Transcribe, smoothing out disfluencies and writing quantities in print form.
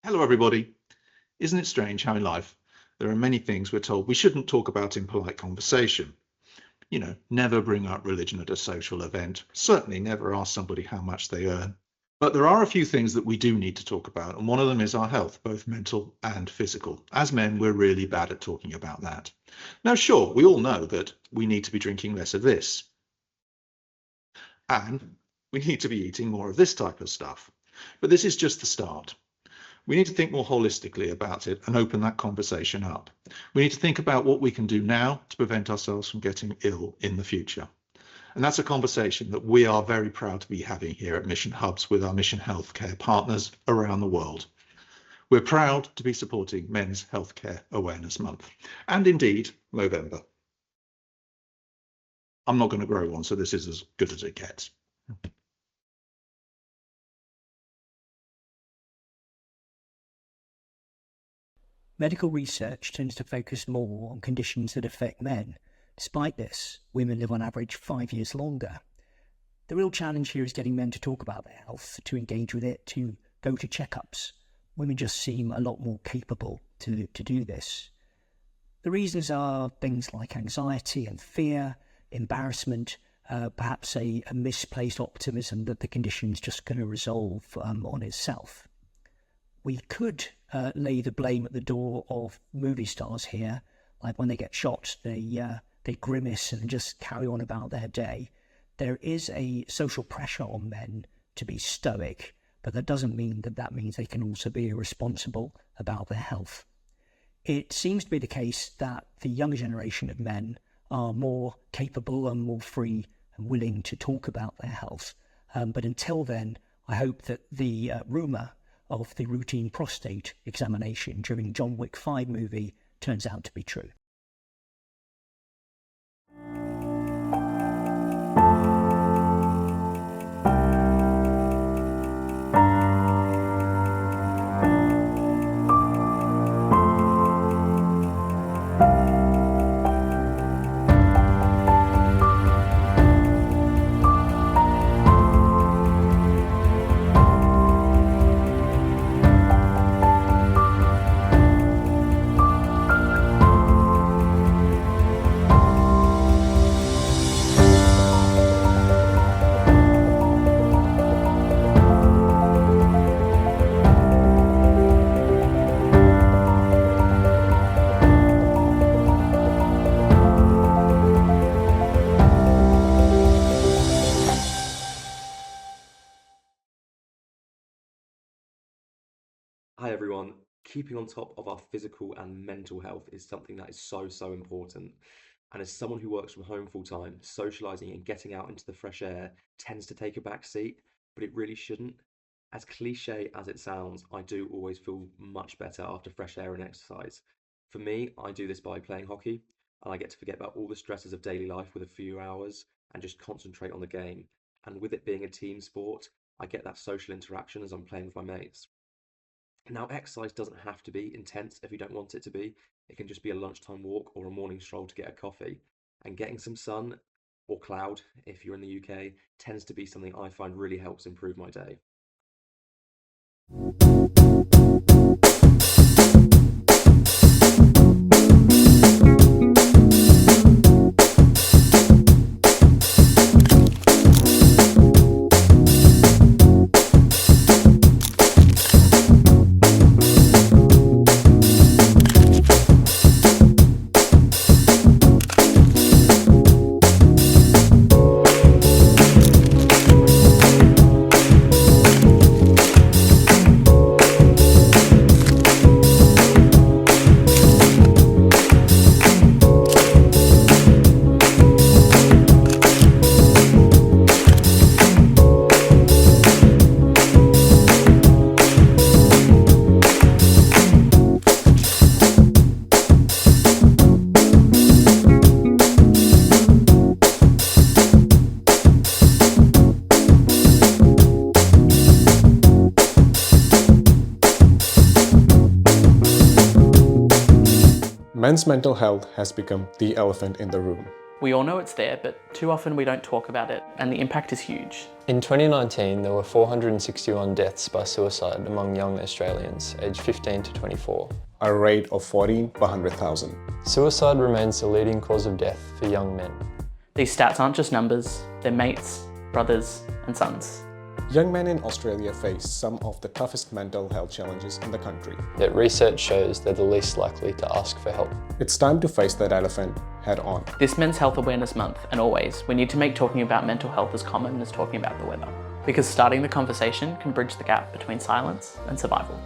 Hello, everybody. Isn't it strange how in life there are many things we're told we shouldn't talk about in polite conversation? Never bring up religion at a social event. Certainly never ask somebody how much they earn. But there are a few things that we do need to talk about, and one of them is our health, both mental and physical. As men, we're really bad at talking about that. Now, sure, we all know that we need to be drinking less of this, and we need to be eating more of this type of stuff. But this is just the start. We need to think more holistically about it and open that conversation up. We need to think about what we can do now to prevent ourselves from getting ill in the future. And that's a conversation that we are very proud to be having here at Mission Hubs with our Mission Healthcare partners around the world. We're proud to be supporting Men's Healthcare Awareness Month and indeed November. I'm not going to grow one, so this is as good as it gets. Medical research tends to focus more on conditions that affect men. Despite this, women live on average 5 years longer. The real challenge here is getting men to talk about their health, to engage with it, to go to checkups. Women just seem a lot more capable to do this. The reasons are things like anxiety and fear, embarrassment, perhaps a misplaced optimism that the condition's just going to resolve on itself. We could lay the blame at the door of movie stars here, like when they get shot, they grimace and just carry on about their day. There is a social pressure on men to be stoic, but that doesn't mean that means they can also be irresponsible about their health. It seems to be the case that the younger generation of men are more capable and more free and willing to talk about their health. But until then, I hope that the rumour of the routine prostate examination during John Wick 5 movie turns out to be true. Hi everyone. Keeping on top of our physical and mental health is something that is so important. And as someone who works from home full time, socializing and getting out into the fresh air tends to take a back seat, but it really shouldn't. As cliche as it sounds, I do always feel much better after fresh air and exercise. For me, I do this by playing hockey, and I get to forget about all the stresses of daily life with a few hours and just concentrate on the game. And with it being a team sport, I get that social interaction as I'm playing with my mates. Now, exercise doesn't have to be intense if you don't want it to be. It can just be a lunchtime walk or a morning stroll to get a coffee. And getting some sun or cloud, if you're in the UK, tends to be something I find really helps improve my day. Men's mental health has become the elephant in the room. We all know it's there, but too often we don't talk about it, and the impact is huge. In 2019, there were 461 deaths by suicide among young Australians aged 15 to 24. A rate of 14 per 100,000. Suicide remains the leading cause of death for young men. These stats aren't just numbers, they're mates, brothers and sons. Young men in Australia face some of the toughest mental health challenges in the country. Yet research shows they're the least likely to ask for help. It's time to face that elephant head on. This Men's Health Awareness Month, and always, we need to make talking about mental health as common as talking about the weather. Because starting the conversation can bridge the gap between silence and survival.